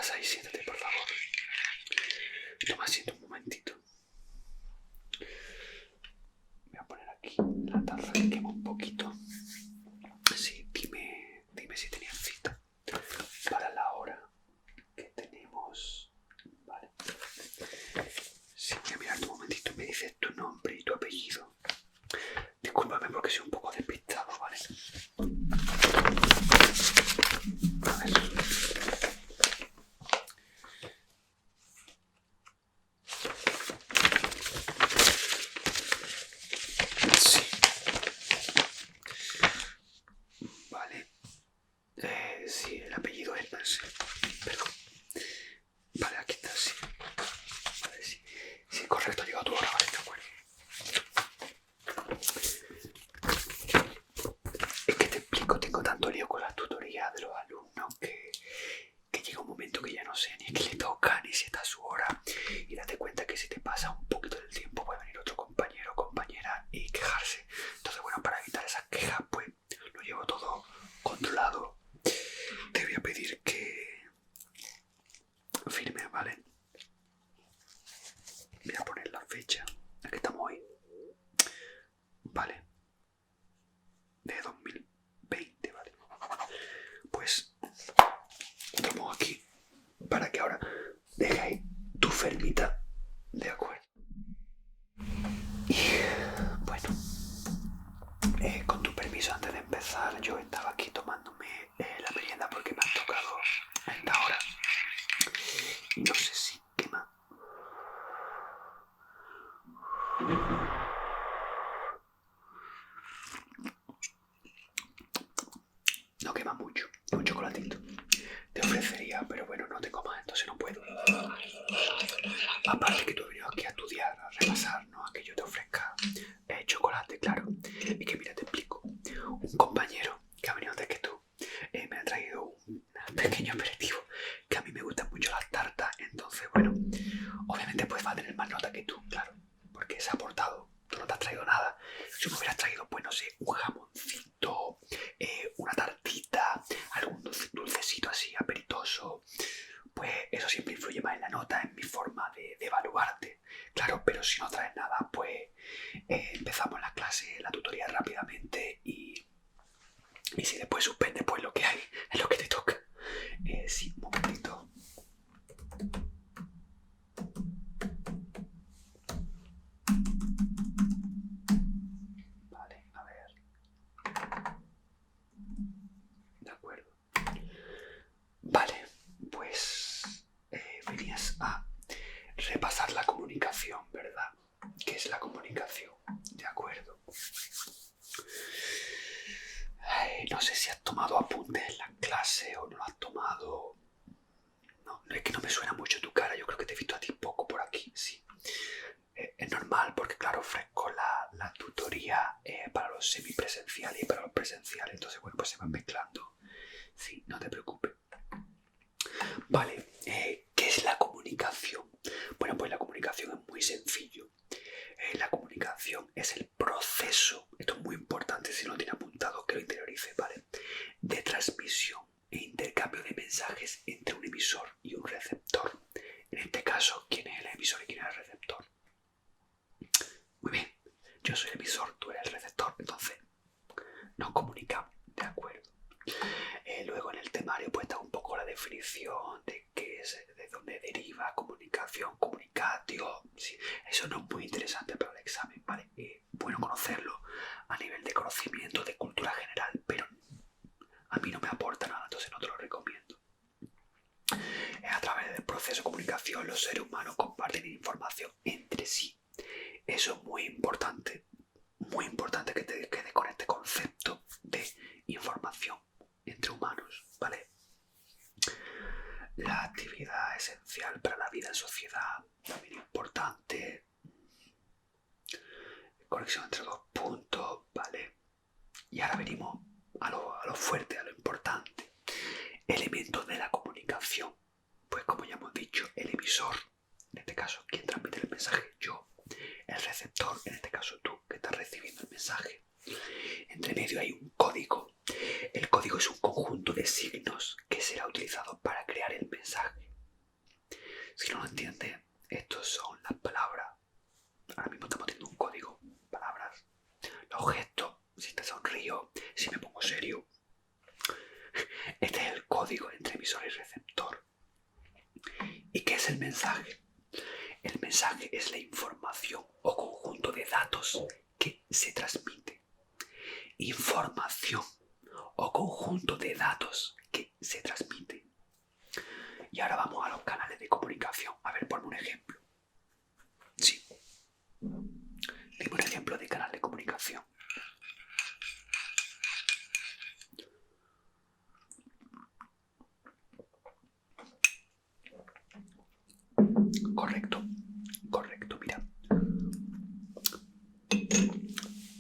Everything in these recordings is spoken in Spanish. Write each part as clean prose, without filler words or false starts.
estás ahí, siéntate, por favor. Toma asiento un momentito. Voy a poner aquí la taza que quema un poquito. Sí, dime si tenías cita para la hora que tenemos. Vale. Sí, voy a mirar un momentito. Me dices tu nombre y tu apellido. Discúlpame porque soy un poco despistado, ¿vale? A ver. Sí. Vale. Sí, el apellido es más. Perdón. Vale, aquí está, sí. Vale, sí. Sí, correcto, ha llegado tu hora, vale, de acuerdo. Es que te explico, tengo tanto lío con la tutoría de los alumnos que llega un momento que ya no sé ni a qué le toca ni si está a su hora. Y date cuenta que si te pasa un poquito del tiempo puede venir otro compañero o compañera y quejarse. Entonces, bueno, para evitar esas quejas, pues lo llevo todo controlado. Te voy a pedir que firme, ¿vale? Voy a poner la fecha. ¿A qué estamos hoy? Vale. De 2020, ¿vale? Pues lo pongo aquí para que ahora dejes tu fermita. De acuerdo. Y bueno, con tu permiso, antes de empezar, yo estaba aquí tomándome la merienda porque me ha tocado a esta hora. Y no sé si quema. No quema mucho, un chocolatito. Te ofrecería, pero bueno, no tengo más, entonces no puedo. Aparte que tú has venido aquí a estudiar, a repasar, ¿no? A que yo te ofrezca chocolate, claro. Y que mira, te explico. Un compañero que ha venido antes que tú me ha traído un pequeño aperitivo, que a mí me gustan mucho las tartas, entonces bueno, obviamente pues va a tener más nota que tú, claro, porque se ha aportado. Tú no te has traído nada. Si me hubieras traído, pues no sé, un jamoncito, una tartita, algún dulcecito así aperitoso, pues eso siempre influye más en la nota, en mi forma de evaluarte. Claro, pero si no traes nada, pues empezamos la clase, la tutoría rápidamente y si después suspendes, pues lo que hay es lo que te toca. Sí, un momentito. Vale, a ver. De acuerdo. Vale, pues venías a repasar la comunicación, ¿verdad? ¿Qué es la comunicación? De acuerdo. No sé si has tomado apuntes en la clase o no lo has tomado. No, es que no me suena mucho tu cara. Yo creo que te he visto a ti poco por aquí, sí. Es normal porque, claro, ofrezco la tutoría para los semipresenciales y para los presenciales. Entonces, bueno, pues se van mezclando. Sí, no te preocupes. Vale, ¿qué es la comunicación? Bueno, pues la comunicación es muy sencillo. La comunicación es el proceso, esto es muy importante, si no lo tiene apuntado, que lo interiorice, ¿vale? De transmisión e intercambio de mensajes entre un emisor y un receptor. En este caso, ¿quién es el emisor y quién es el receptor? Muy bien, yo soy el emisor, tú eres el receptor, entonces nos comunicamos, ¿de acuerdo? Luego en el temario pues está un poco la definición de qué es, de dónde deriva comunicación, comunicatio. Sí, eso no es muy interesante para el examen, ¿vale? Bueno conocerlo a nivel de conocimiento, de cultura general, pero a mí no me aporta nada, entonces no te lo recomiendo. A través del proceso de comunicación los seres humanos comparten información entre sí. Eso es muy importante que te quede con este concepto de información entre humanos, ¿vale? La actividad esencial para la vida en sociedad, también importante. Conexión entre dos puntos, ¿vale? Y ahora venimos a lo fuerte, a lo importante. Elementos de la comunicación. Pues como ya hemos dicho, el emisor, en este caso, quien transmite el mensaje, yo. El receptor, en este caso tú, que estás recibiendo el mensaje. Entre medio hay un código. El código es un conjunto de signos que será utilizado para crear el mensaje. Si no lo entiendes, estos son las palabras. Ahora mismo estamos teniendo un código, palabras. Los gestos, si te sonrío, si me pongo serio. Este es el código entre emisor y receptor. ¿Y qué es el mensaje? El mensaje es la información o conjunto de datos que se transmite. Información o conjunto de datos que se transmite. Y ahora vamos a los canales de comunicación. A ver, ponme un ejemplo. Sí. Dime un ejemplo de canal de comunicación. Correcto, mira.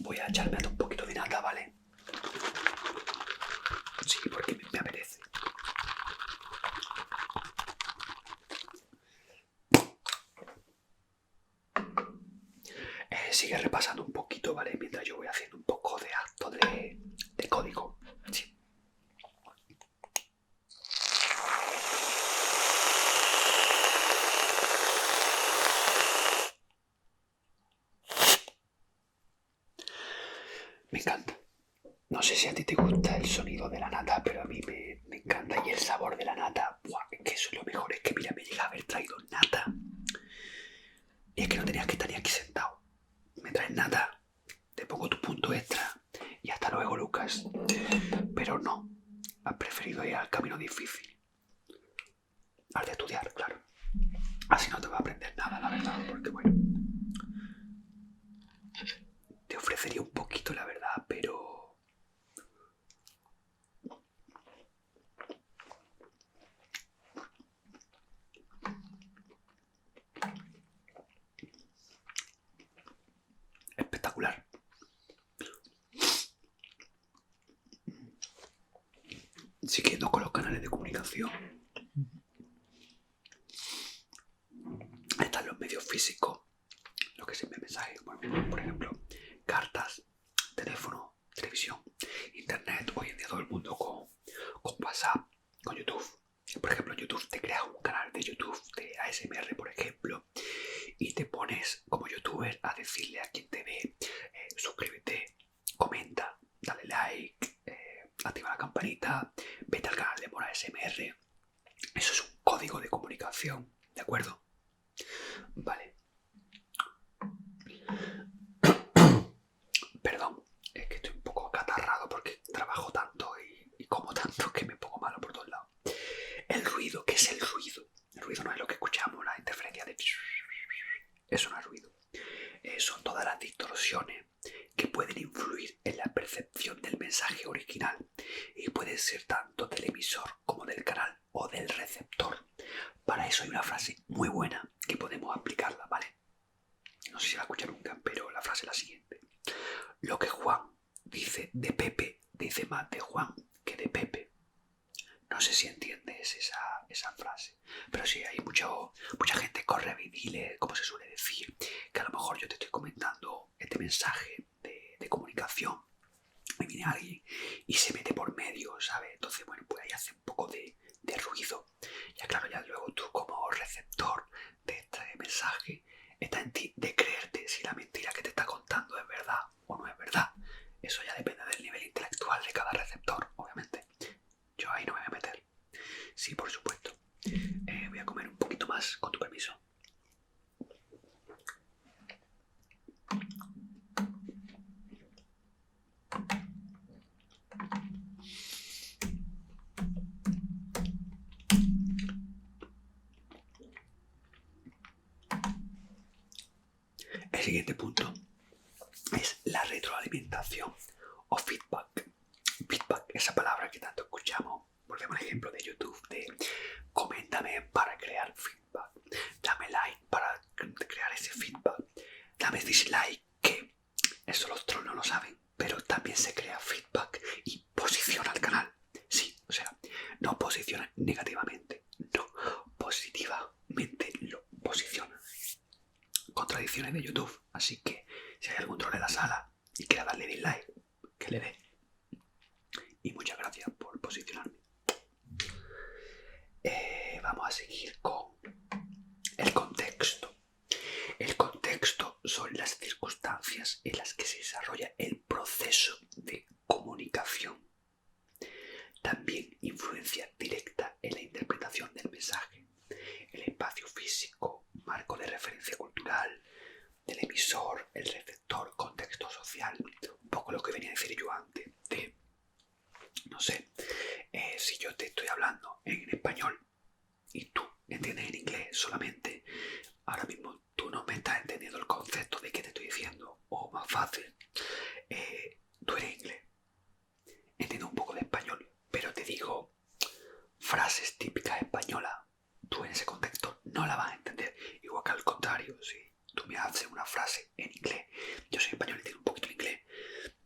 Voy a echarme un poquito de nata, ¿vale? Sí, porque me apetece. Sigue repasando un poquito, ¿vale? Mientras yo voy haciendo un poco de acto de código. Sí. Me encanta. No sé si a ti te gusta el sonido de la nata, pero a mí me encanta. Y el sabor de la nata, ¡buah! Es que eso es lo mejor. Es que mira, me llega a haber traído nata. Y es que no tenías que estar ni aquí sentado. Me traes nata, te pongo tu punto extra y hasta luego, Lucas. Pero no, has preferido ir al camino difícil. Al de estudiar, claro. Así no te va a aprender nada, la verdad, porque bueno, te ofrecería un poquito, la verdad, pero... espectacular. Siguiendo con los canales de comunicación, están los medios físicos, lo que se envía mensajes, bueno, por ejemplo, cartas, teléfono, televisión, internet. Hoy en día todo el mundo con WhatsApp, con YouTube. Por ejemplo, en YouTube te creas un canal de YouTube de ASMR, por ejemplo, y te pones como youtuber a decirle a quien te ve, suscríbete, comenta, dale like, activa la campanita, vete al canal de Mora ASMR. Eso es un código de comunicación, ¿de acuerdo? Vale. Perdón, es que estoy un poco acatarrado porque trabajo tanto y como tanto que me pongo malo por todos lados. El ruido, ¿qué es el ruido? El ruido no es lo que escuchamos, la interferencia de... Eso no es ruido. Son todas las distorsiones que pueden influir en la percepción del mensaje original y puede ser tanto del emisor como del canal o del receptor. Para eso hay una frase muy buena que podemos aplicarla, ¿vale? No sé si la escuché nunca, pero la frase es la siguiente. Lo que Juan dice de Pepe dice más de Juan que de Pepe. No sé si entiendes esa frase, pero sí hay mucha gente correvivile, como se suele decir, que a lo mejor yo te estoy comentando este mensaje de comunicación y viene alguien y se mete por medio, ¿sabes? Entonces, bueno, pues ahí hace un poco de ruido. Ya claro, ya luego tú como receptor de este mensaje está en ti de creerte si la mentira que te está contando es verdad o no es verdad. Eso ya depende del nivel intelectual de cada receptor, obviamente. Yo ahí no me voy a meter. Sí, por supuesto. Voy a comer un poquito más, con tu permiso. El siguiente punto es la retroalimentación o feedback. Feedback, esa palabra que tanto escuchamos. Volvemos al ejemplo de YouTube de coméntame para crear feedback. Dame like para crear ese feedback. Dame dislike, que eso los trolls no lo saben, pero también se crea feedback y posiciona al canal. Sí, o sea, no posiciona negativamente, no, positivamente lo posiciona. Contradicciones de YouTube, así que si hay algún troll en la sala y quiera darle dislike, que le dé. Y muchas gracias por posicionarme. Vamos a seguir con circunstancias en las que se desarrolla el proceso de comunicación. También influencia directa en la interpretación del mensaje, el espacio físico, marco de referencia cultural, del emisor, el receptor, contexto social, un poco lo que venía a decir yo antes, de, no sé, si yo te estoy hablando en español y tú entiendes en inglés solamente, ahora mismo tú no me estás entendiendo el concepto de qué te estoy diciendo, o más fácil, tú eres inglés, entiendo un poco de español, pero te digo frases típicas españolas, tú en ese contexto no la vas a entender, igual que al contrario, si tú me haces una frase en inglés, yo soy español y entiendo un poquito el inglés,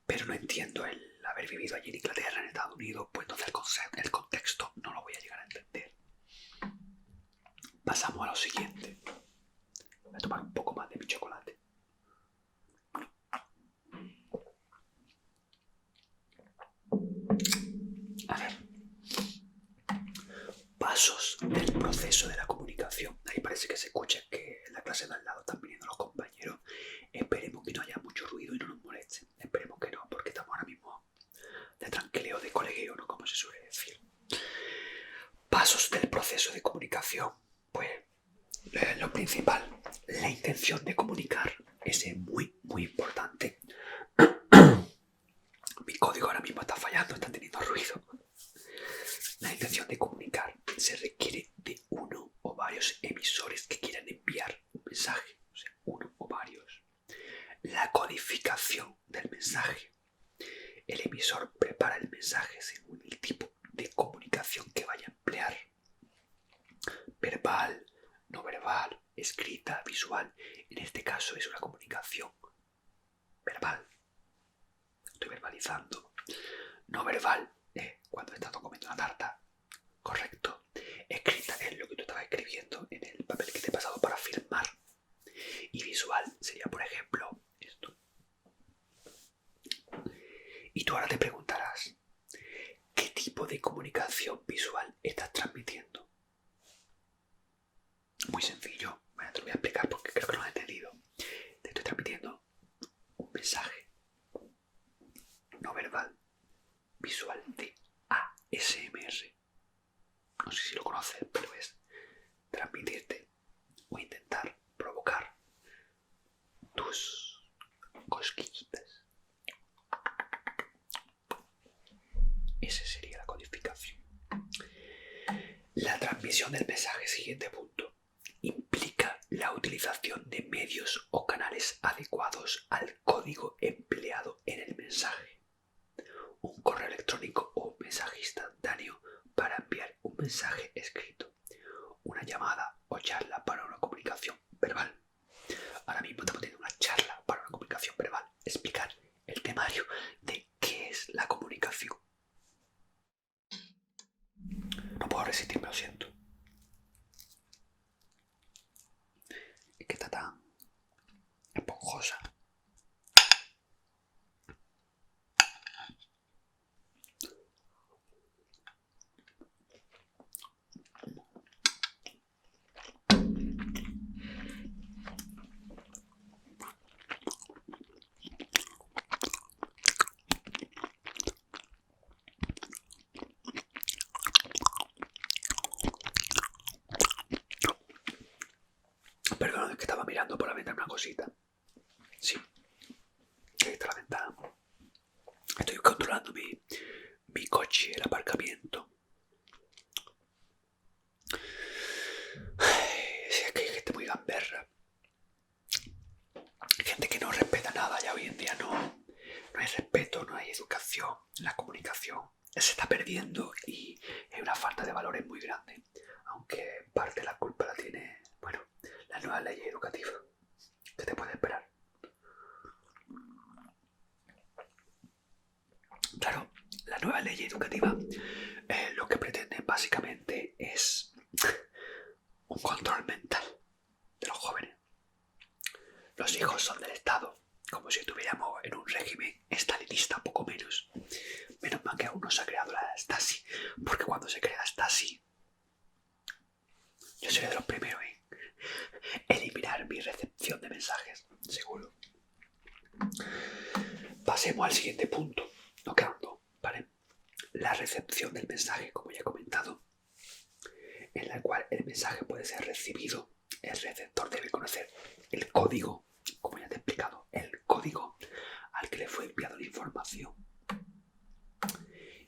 pero no entiendo el haber vivido allí en Inglaterra, en Estados Unidos, pues entonces el contexto no lo voy a llegar a entender. Pasamos a lo siguiente. Voy a tomar un poco más de mi chocolate. A ver. Pasos del proceso de la comunicación. Ahí parece que se escucha que en la clase de al lado están viniendo los compañeros. Esperemos que no haya mucho ruido y no nos moleste. Esperemos que no, porque estamos ahora mismo de tranquileo, de colegueo, ¿no? Como se suele decir. Pasos del proceso de comunicación. Pues lo principal, la intención de comunicar. Ese es muy, muy importante. Mi código ahora mismo está fallando, está teniendo ruido. La intención de comunicar se requiere de uno o varios emisores que quieran enviar un mensaje, o sea, uno o varios. La codificación del mensaje. El emisor prepara el mensaje según el tipo de comunicación que vaya a emplear. Verbal, no verbal, escrita, visual. En este caso es una comunicación verbal. Estoy verbalizando. No verbal, cuando estás comiendo una tarta. Correcto. Escrita es lo que tú estabas escribiendo en el papel que te he pasado para firmar. Y visual sería, por ejemplo, esto. Y tú ahora te preguntarás, ¿qué tipo de comunicación visual estás transmitiendo? Muy sencillo. Bueno, te lo voy a explicar porque creo que no lo has entendido. Te estoy transmitiendo un mensaje no verbal, visual de ASMR. No sé si lo conoces, pero es transmitirte o intentar provocar tus cosquillitas. Esa sería la codificación. La transmisión del mensaje, siguiente punto, implica la utilización de medios o canales adecuados al código empleado en el mensaje. Un correo electrónico o un mensaje instantáneo para enviar un mensaje escrito. Una llamada o charla para una comunicación verbal. Ahora mismo estamos teniendo una charla para una comunicación verbal. Explicar el temario de qué es la comunicación. No puedo resistirme, lo siento. Es que está tan esponjosa. Perdón, es que estaba mirando por la ventana una cosita. Sí, ahí está la ventana. Estoy controlando mi coche, el aparcamiento. Si es que hay gente muy gamberra. Gente que no respeta nada ya hoy en día. No hay respeto, no hay educación. La comunicación se está perdiendo y hay una falta de valores muy grande. Aunque parte de la culpa la tiene, bueno, la nueva ley educativa. ¿Qué te puede esperar? Claro, la nueva ley educativa lo que pretende básicamente es un control mental de los jóvenes. Los hijos son del Estado, como si estuviéramos en un régimen estalinista, poco menos. Menos mal que aún no se ha creado la Stasi, porque cuando se crea la Stasi, yo seré de los primeros en eliminar mi recepción de mensajes, seguro. Pasemos al siguiente punto. Nos quedan dos, ¿vale? La recepción del mensaje, como ya he comentado, en la cual el mensaje puede ser recibido. El receptor debe conocer el código, como ya te he explicado, el código al que le fue enviada la información.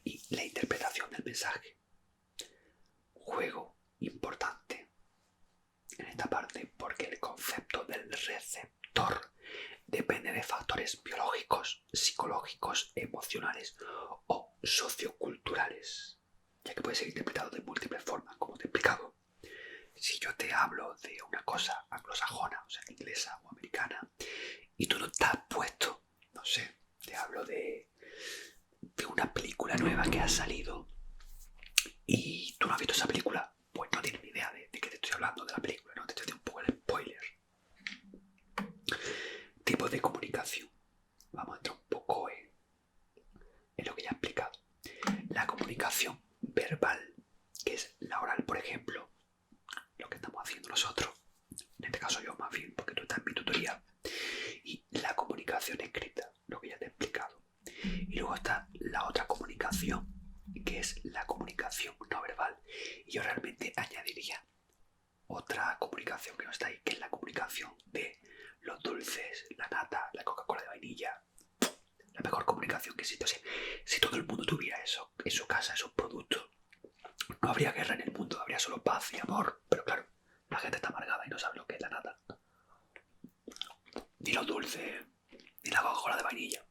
Y la interpretación del mensaje. Juego importante en esta parte porque el concepto del receptor depende de factores biológicos, psicológicos, emocionales o socioculturales, ya que puede ser interpretado de múltiples formas, como te he explicado. Si yo te hablo de una cosa anglosajona, o sea, inglesa o americana, y tú no estás puesto, no sé, te hablo de una película nueva que ha salido y tú no has visto esa película, pues no tienes ni idea de qué te estoy hablando de la película, ¿no? Te estoy haciendo un poco el spoiler. Tipo de comunicación. Vamos a entrar un poco en lo que ya he explicado. La comunicación verbal, que es la oral, por ejemplo, lo que estamos haciendo nosotros, en este caso yo más bien, porque tú estás en mi tutoría, y la comunicación escrita, lo que ya te he explicado. Y luego está la otra comunicación, que es la comunicación no verbal. Y yo realmente añadiría otra comunicación que no está ahí, que es la comunicación de los dulces, la nata, la Coca-Cola de vainilla. La mejor comunicación que existe. O sea, si todo el mundo tuviera eso en su casa, esos productos, no habría guerra en el mundo, habría solo paz y amor. Pero claro, la gente está amargada y no sabe lo que es la nata, ni los dulces, ni la Coca-Cola de vainilla.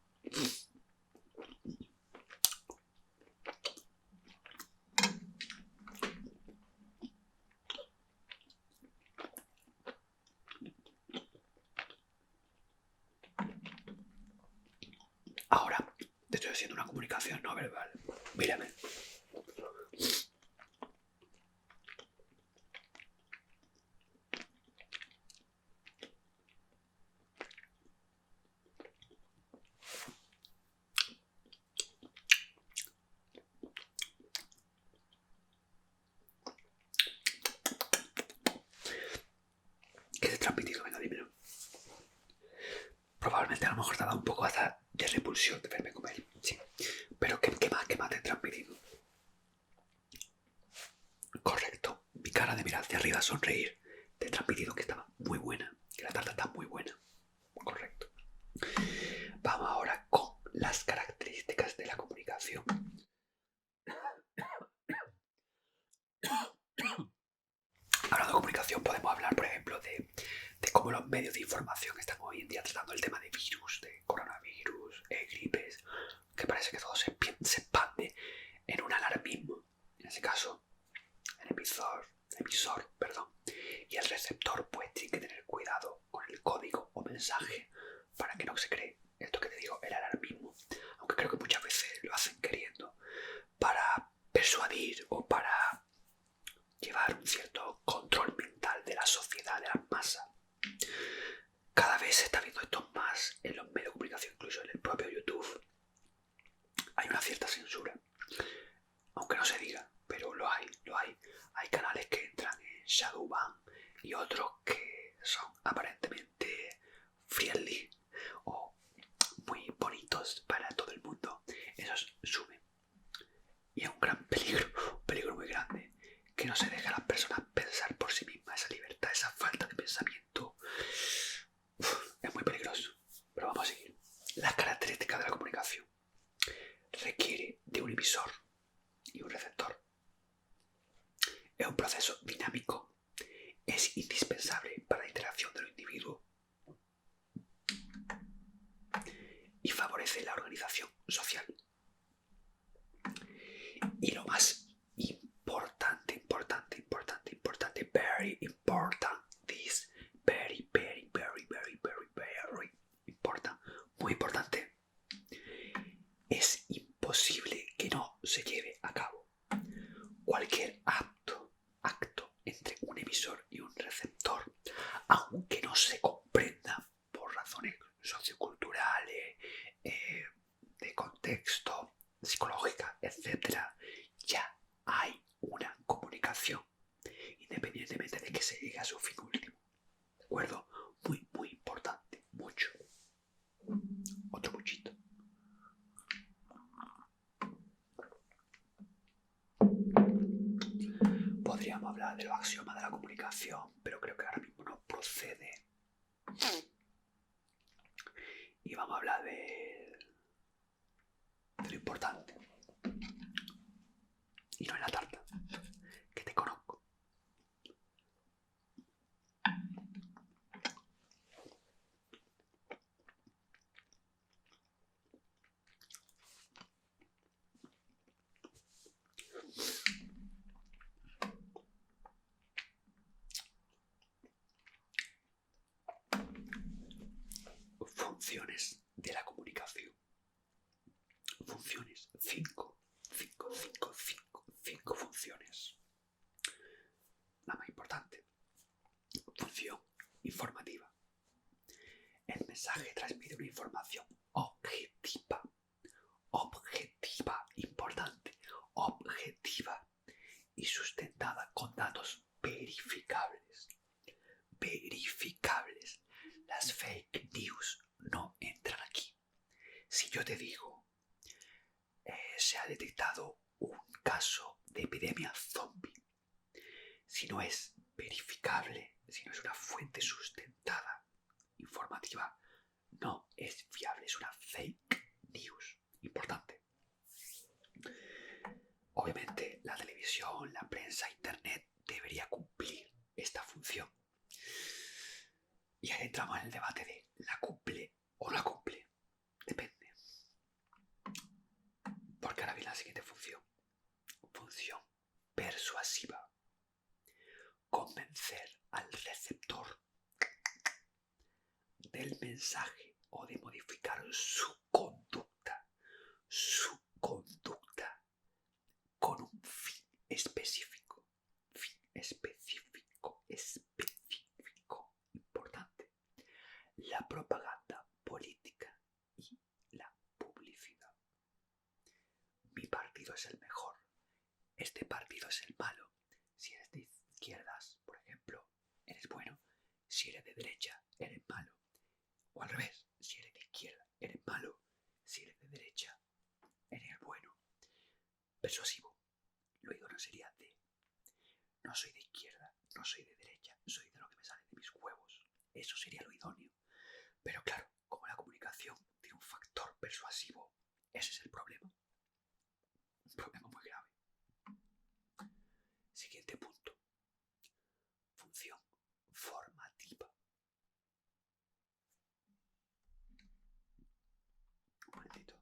Ahora te estoy haciendo una comunicación no verbal. Mírame. ¿Qué te he transmitido? Venga, dímelo. Probablemente a lo mejor te ha dado un poco hasta de repulsión de verme comer. Sí. Pero ¿qué más te he transmitido? Correcto. Mi cara de mirar hacia arriba, sonreír. Te he transmitido que estaba muy buena. Que la tarta está muy buena. Correcto. Vamos ahora con las características de la comunicación. Hablando de comunicación podemos hablar, por ejemplo, de cómo los medios de información están hoy en día tratando el tema de virus, de coronavirus, gripes, que parece que todo se expande en un alarmismo. En ese caso, el emisor, y el receptor pues tiene que tener cuidado con el código o mensaje para que no se cree esto que te digo, el alarmismo. Aunque creo que muchas veces lo hacen queriendo para persuadir o para llevar un cierto control mental de la sociedad, de las masas. Cada vez se está viendo esto más en los medios de comunicación, incluso en el propio YouTube. Hay una cierta censura, aunque no se diga, pero lo hay. Hay canales que entran en Shadowban y otros que son aparentemente friendly o muy bonitos para todo el mundo. Esos suben. Y es un gran peligro, un peligro muy grande, que no se deje a las personas pensar por sí mismas. Esa libertad, esa falta de pensamiento, es muy peligroso. Pero vamos a seguir. Las características de la comunicación. Requiere de un emisor y un receptor. Es un proceso dinámico. Es indispensable para la interacción de los individuos y favorece la organización social. Y lo más importante, very important, this very important, muy importante, es imposible que no se lleve a cabo cualquier acto entre un emisor y un receptor, aunque no se comprenda por razones socioculturales, de contexto, psicológica, etc. Ya hay una comunicación, independientemente de que se llegue a su fin último. ¿De acuerdo? Muy importante, mucho. podríamos hablar de los axiomas de la comunicación, pero creo que ahora mismo no procede. Y vamos a hablar de lo importante. Y no en la tarta, que te conozco. Funciones de la comunicación. Funciones. 5 funciones. La más importante. Función informativa. El mensaje transmite una información objetiva. Importante. Objetiva y sustentada con datos verificables. Las fake news no entran aquí. Si yo te digo, se ha detectado un caso de epidemia zombie, si no es verificable, si no es una fuente sustentada, informativa, no es fiable, es una fake news. Importante. Obviamente la televisión, la prensa, internet debería cumplir esta función. Y ahí entramos en el debate de ¿la cumple o no la cumple? Depende. Porque ahora viene la siguiente función. Función persuasiva. Convencer al receptor del mensaje o de modificar su conducta con un fin específico. Importante. La propaganda política y la publicidad. Mi partido es el mejor. Este partido es el malo. Si eres de izquierdas, por ejemplo, eres bueno. Si eres de derecha, eres malo. O al revés, si eres de izquierda, eres malo. Si eres de derecha, eres bueno. Persuasivo. Lo idóneo sería de: no soy de izquierda, no soy de derecha, soy de lo que me sale de mis huevos. Eso sería lo idóneo. Pero claro, como la comunicación tiene un factor persuasivo, ese es el problema. Un problema muy grave. Siguiente punto. Función formativa. Un momentito.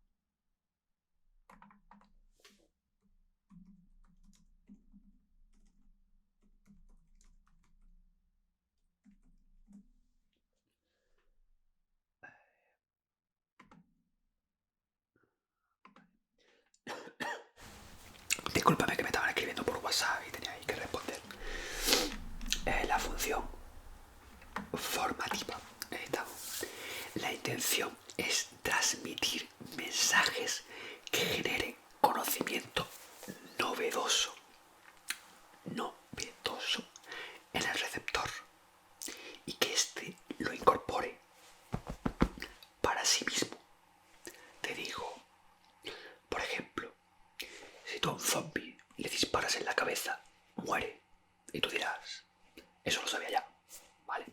Discúlpame que me estaban escribiendo por WhatsApp y tenía ahí que responder. La función formativa. Ahí estamos. La intención es transmitir mensajes que generen conocimiento novedoso en el receptor y que éste lo incorpore para sí mismo. Te digo, por ejemplo, si tú a un zombie le disparas en la cabeza, muere. Y tú dirás, eso lo sabía ya, ¿vale?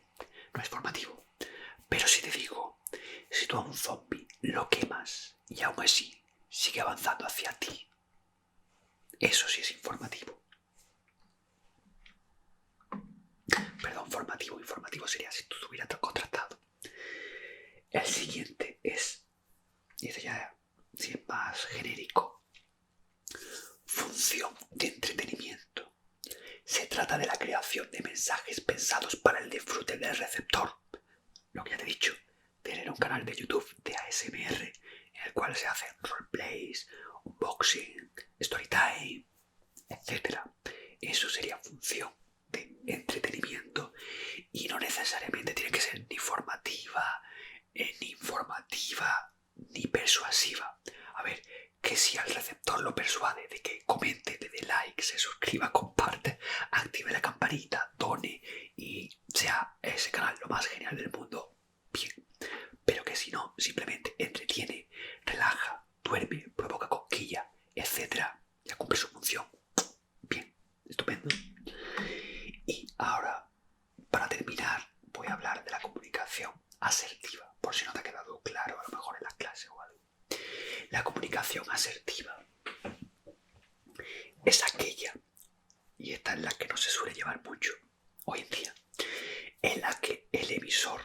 No es formativo. Pero si te digo, si tú a un zombie lo quemas y aún así sigue avanzando hacia ti, eso sí es informativo. Perdón, formativo. Informativo sería si tú estuvieras contratado. El siguiente es, y este ya sí es más genérico, función de entretenimiento. Se trata de la creación de mensajes pensados para el disfrute del receptor. Lo que ya te he dicho, tener un canal de YouTube de ASMR en el cual se hacen roleplays, unboxing, storytime, etc. Eso sería función de entretenimiento y no necesariamente tiene que ser ni formativa, ni informativa, ni persuasiva. A ver, que si al receptor lo persuade de que comente, le dé like, se suscriba, comparte, active la campanita, done y sea ese canal lo más genial del mundo, bien. Pero que si no, simplemente entretiene, relaja, duerme, provoca cosquilla, etc., ya cumple su función. Bien, estupendo. se suele llevar mucho hoy en día, en la que el emisor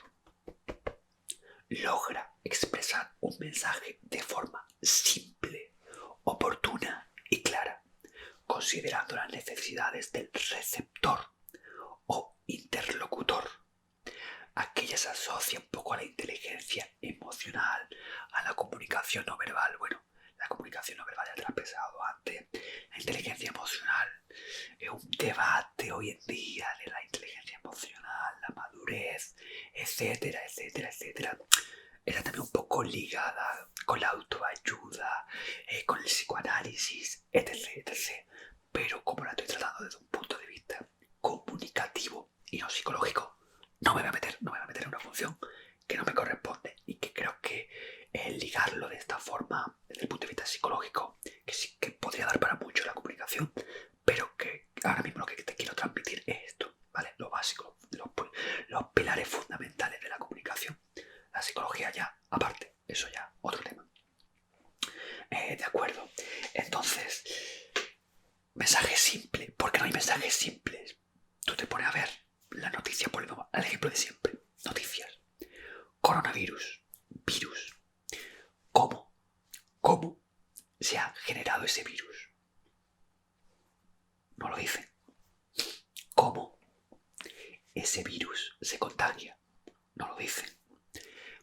logra expresar un mensaje de forma simple, oportuna y clara, considerando las necesidades del receptor o interlocutor. Aquí ya se asocia un poco a la inteligencia emocional, a la comunicación no verbal. Bueno, la comunicación no verbal ya te la he pensado antes. La inteligencia emocional es un debate hoy en día de la inteligencia emocional, la madurez, etcétera, etcétera, etcétera. Está también un poco ligada con la autoayuda, con el psicoanálisis, etc, etc. Pero como la estoy tratando desde un punto de vista comunicativo y no psicológico, no me voy a meter en una función que no me corresponde y que creo que ligarlo de esta forma desde el punto de vista psicológico, que sí que podría dar para mucho la comunicación, pero que ahora mismo lo que te quiero transmitir es esto, ¿vale? Lo básico, los pilares fundamentales de la comunicación. La psicología ya, aparte, eso ya, otro tema. De acuerdo. Entonces, mensaje simple. ¿Por qué no hay mensajes simples? Tú te pones a ver la noticia, ponemos al ejemplo de siempre. Noticias. Coronavirus. Virus. ¿Cómo se ha generado ese virus? No lo dicen. ¿Cómo ese virus se contagia? No lo dicen.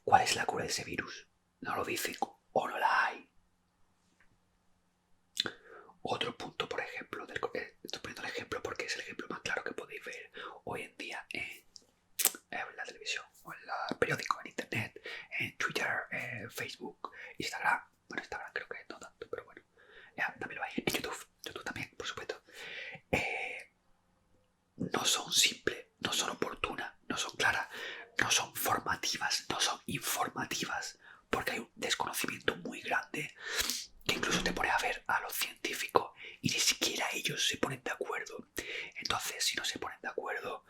¿Cuál es la cura de ese virus? No lo dicen o no la hay. Otro punto, por ejemplo, estoy poniendo el ejemplo porque es el ejemplo más claro que podéis ver hoy en día en la televisión, o en el periódico, en internet, en Twitter, Facebook, Instagram. Bueno, Instagram creo que no tanto, pero bueno. También lo hay en YouTube. YouTube también, por supuesto. No son simples, no son oportunas, no son claras, no son formativas, no son informativas, porque hay un desconocimiento muy grande que incluso te pone a ver a los científicos y ni siquiera ellos se ponen de acuerdo. Entonces, si no se ponen de acuerdo,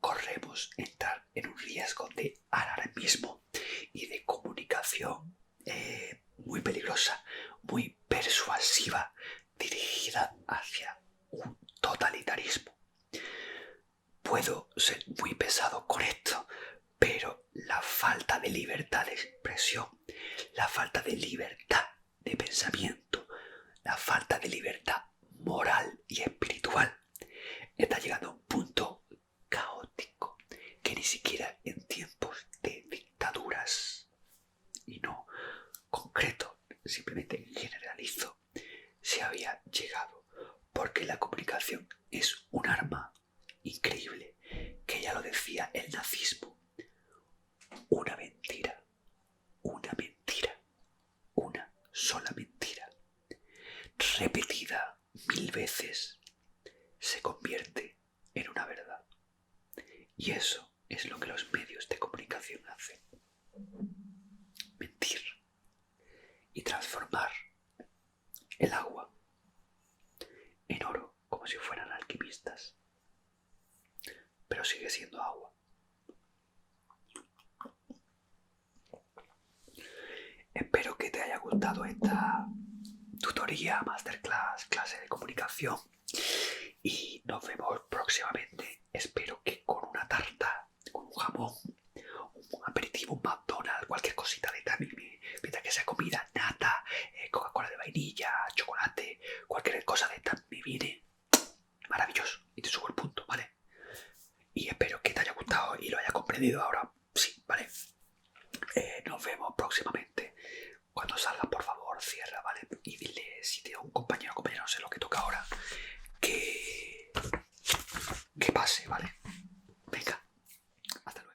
corremos a entrar en un riesgo de alarmismo y de comunicación muy peligrosa, muy persuasiva, dirigida hacia un totalitarismo. Puedo ser muy pesado con esto, pero la falta de libertad de expresión, la falta de libertad de pensamiento, la falta de libertad moral y espiritual está llegando a un punto caótico que ni siquiera en tiempos de dictaduras, y no concreto, simplemente generalizo, se había llegado, porque la comunicación es un arma increíble, que ya lo decía el nazismo. Una mentira, una sola mentira, repetida 1000 veces, se convierte en una verdad. Y eso es lo que los medios de comunicación hacen. Mentir y transformar el agua en oro, como si fueran alquimistas. Pero sigue siendo agua. Espero que te haya gustado esta tutoría, masterclass, clase de comunicación. Y nos vemos próximamente. Espero que con una tarta, con un jamón, un aperitivo, un McDonald's, cualquier cosita de también, mientras que sea comida, nata, Coca-Cola de vainilla, chocolate, cualquier cosa de esta me viene maravilloso. Y te subo el punto, ¿vale? Y espero que te haya gustado y lo haya comprendido ahora. Sí, ¿vale? Nos vemos próximamente. Cuando salga, por favor, cierra, ¿vale? Y dile, si tiene un compañero o compañera, no sé lo que toca ahora, que pase, ¿vale?